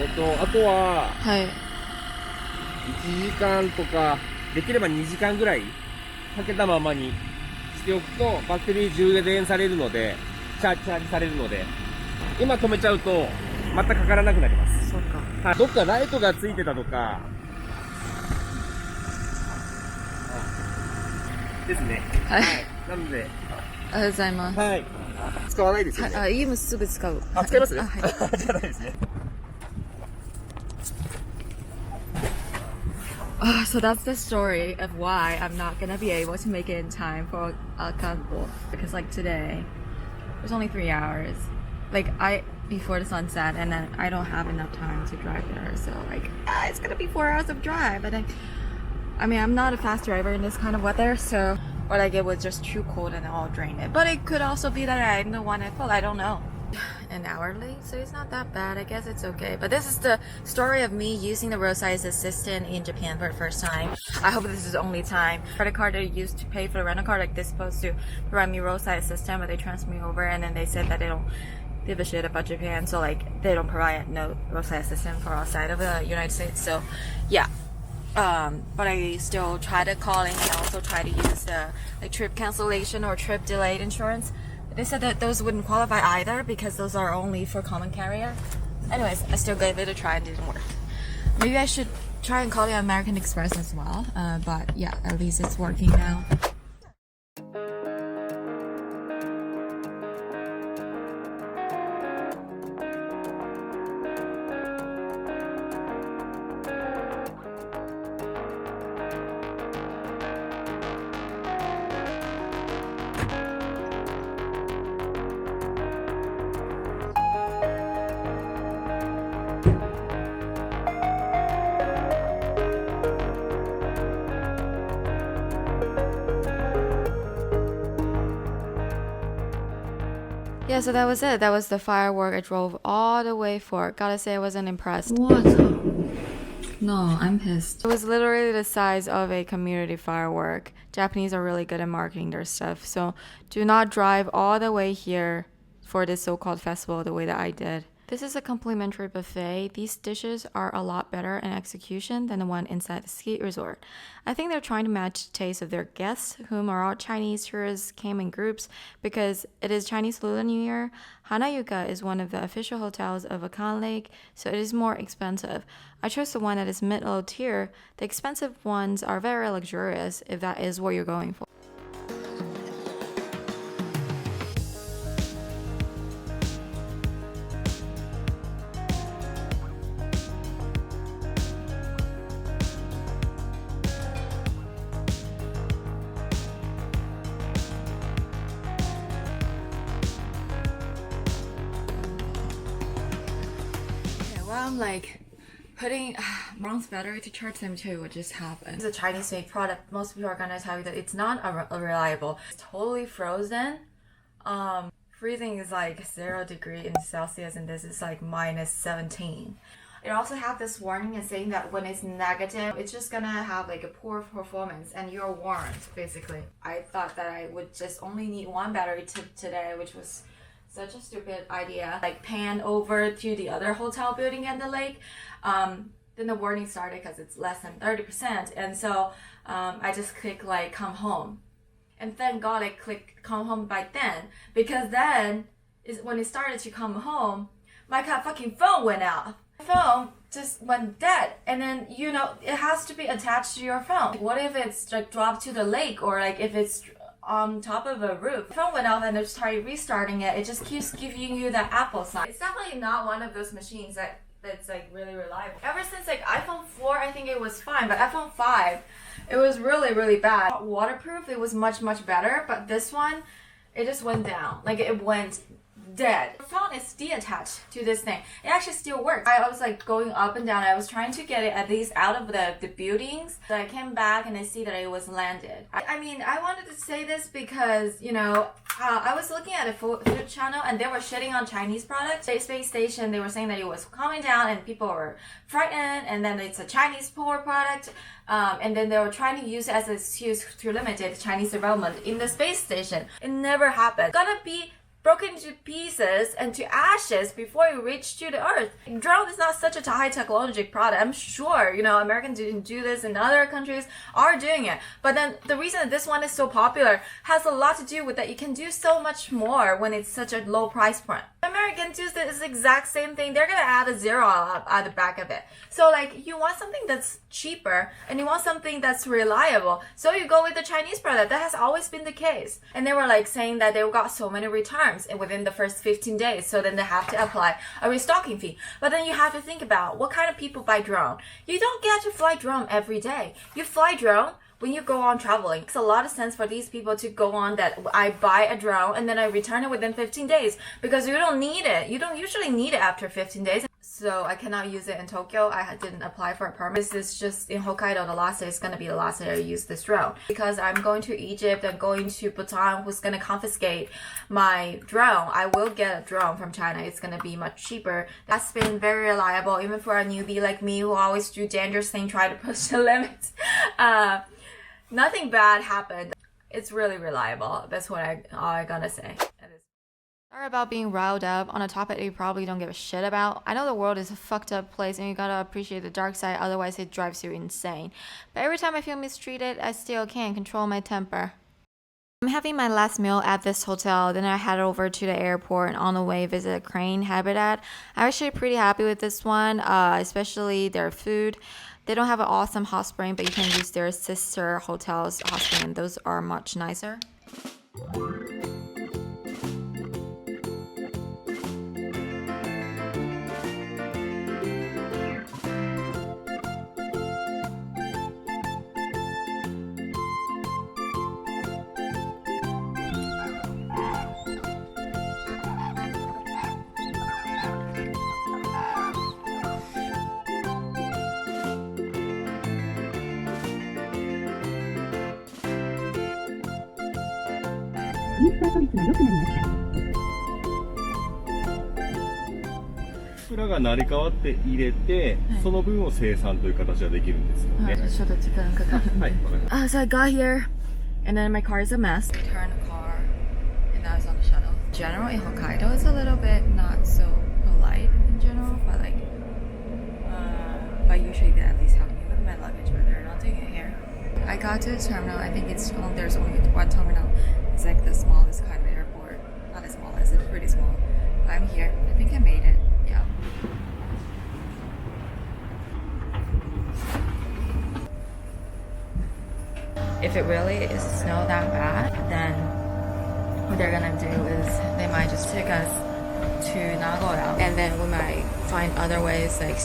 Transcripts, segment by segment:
あとは、はい。1時間とか、できれば2時間ぐらいかけたままにしておくと、バッテリー充電されるので、チャージされるので、今止めちゃうと、またかからなくなります。そうか。はい。どっかライトがついてたとか、ですね。はい。なので、ありがとうございます。はい。使わないですよね。はい、今すぐ使う。あ、使いますあ、はい。じゃないですね。So that's the story of why I'm not gonna be able to make it in time for Kanpo. Because like today, there's only 3 hours. Like before the sunset, and then I don't have enough time to drive there. So like, it's gonna be 4 hours of drive. And I mean, I'm not a fast driver in this kind of weather, so or like it was just too cold and I'll drain it. But it could also be that I'm the one at fault. I don't know. An hour late, so it's not that bad. I guess it's okay. But this is the story of me using the roadside assistant in Japan for the first time. I hope this is the only time. Credit card that I used to pay for the rental car, like they're supposed to provide me roadside assistant, but they transfer me over, and then they said that they don't give a shit about Japan, so like they don't provide no roadside assistant for outside of the United States. So yeah. But I still try to call in and also try to use the like trip cancellation or trip delayed insurance. They said that those wouldn't qualify either because those are only for common carrier. Anyways, I still gave it a try and it didn't work. Maybe I should try and call the American Express as well. But yeah, at least it's working now. Yeah, so that was it. That was the firework I drove all the way for. Gotta say, I wasn't impressed. What? No, I'm pissed. It was literally the size of a community firework. Japanese are really good at marketing their stuff, so do not drive all the way here for this so-called festival the way that I did. This is a complimentary buffet. These dishes are a lot better in execution than the one inside the ski resort. I think they're trying to match the taste of their guests, whom are all Chinese tourists came in groups because it is Chinese Lunar New Year. Hanayuka is one of the official hotels of Akan Lake, so it is more expensive. I chose the one that is mid-low tier. The expensive ones are very luxurious if that is what you're going for. I'm like putting Bronx battery to charge them too. What just happened? It's a Chinese made product. Most people are gonna tell you that it's not reliable. It's totally frozen. Freezing is like 0 degree in Celsius, and this is like minus 17. It also have this warning and saying that when it's negative, it's just gonna have like a poor performance and you're warned basically. I thought that I would just only need one battery today, which was such a stupid idea. Like pan over to the other hotel building at the lake. Then the warning started because it's less than 30%. And so I just clicked like come home. And thank God I clicked come home by then. Because then is when it started to come home, my fucking phone went out. My phone just went dead. And then, you know, it has to be attached to your phone. What if it's like dropped to the lake, or like if it's on top of a roof? The phone went off and I started restarting it. It just keeps giving you that Apple sign. It's definitely not one of those machines that's like really reliable. Ever since like iPhone 4, I think it was fine, but iPhone 5, it was really bad. Waterproof, it was much better, but this one, it just went down. Like it went dead. The phone is detached to this thing. It actually still works. I was like going up and down. I was trying to get it at least out of the buildings. So I came back and I see that it was landed. I mean, I wanted to say this because, you know, I was looking at a food channel and they were shitting on Chinese products. Space Station, they were saying that it was coming down and people were frightened, and then it's a Chinese poor product. And then they were trying to use it as an excuse to limit Chinese development in the space station. It never happened. It's gonna be broken into pieces and to ashes before it reached to the earth. Drone is not such a high technological product. I'm sure, Americans didn't do this and other countries are doing it. But then the reason that this one is so popular has a lot to do with that you can do so much more when it's such a low price point. Americans do this exact same thing. They're going to add a zero at the back of it. So like you want something that's cheaper and you want something that's reliable. So you go with the Chinese product. That has always been the case. And they were like saying that they got so many returns within the first 15 days. So then they have to apply a restocking fee. But then you have to think about what kind of people buy drone. You don't get to fly drone every day. You fly drone when you go on traveling. It's a lot of sense for these people to go on that I buy a drone and then I return it within 15 days because you don't need it. You don't usually need it after 15 days. So I cannot use it in Tokyo. I didn't apply for a permit. This is just in Hokkaido. The last day is going to be the last day I use this drone. Because I'm going to Egypt and going to Bhutan, who's going to confiscate my drone. I will get a drone from China. It's going to be much cheaper. That's been very reliable, even for a newbie like me who always do dangerous things, try to push the limits. Nothing bad happened. It's really reliable. That's what I gotta say. Sorry about being riled up on a topic that you probably don't give a shit about. I know the world is a fucked up place and you gotta appreciate the dark side, otherwise it drives you insane. But every time I feel mistreated, I still can't control my temper. I'm having my last meal at this hotel, then I head over to the airport and on the way visit a crane habitat. I'm actually pretty happy with this one, especially their food. They don't have an awesome hot spring, but you can use their sister hotels hot spring, and those are much nicer. Infra が成り代わって入れて、その分を生産という形ができるんですよね。はい、わかります。So I got here, and then my car is a mess. Returned the car, and I was on the shuttle. In general, in Hokkaido, it's a little bit not so polite in general, but usually they at least help me with my luggage, but they're not doing it here. I got to the terminal. I think there's only one terminal. It's like the smallest kind of airport. Not as small as it's pretty small. But I'm here. I think I made it. Yeah. If it really is snow that bad, then what they're gonna do is they might just take us to Nagoya, and then we might find other ways like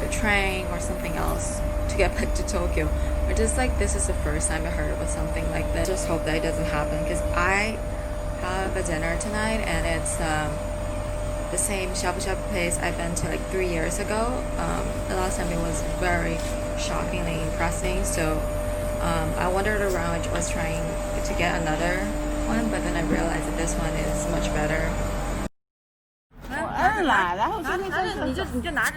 the train or something else to get back to Tokyo. But just like this is the first time I heard of something like this. Just hope that it doesn't happen because I have a dinner tonight and it's the same shabu shabu place I've been to like 3 years ago. The last time it was very shockingly impressive. So I wandered around. I was trying to get another one, but then I realized that this one is much better. 你就拿着。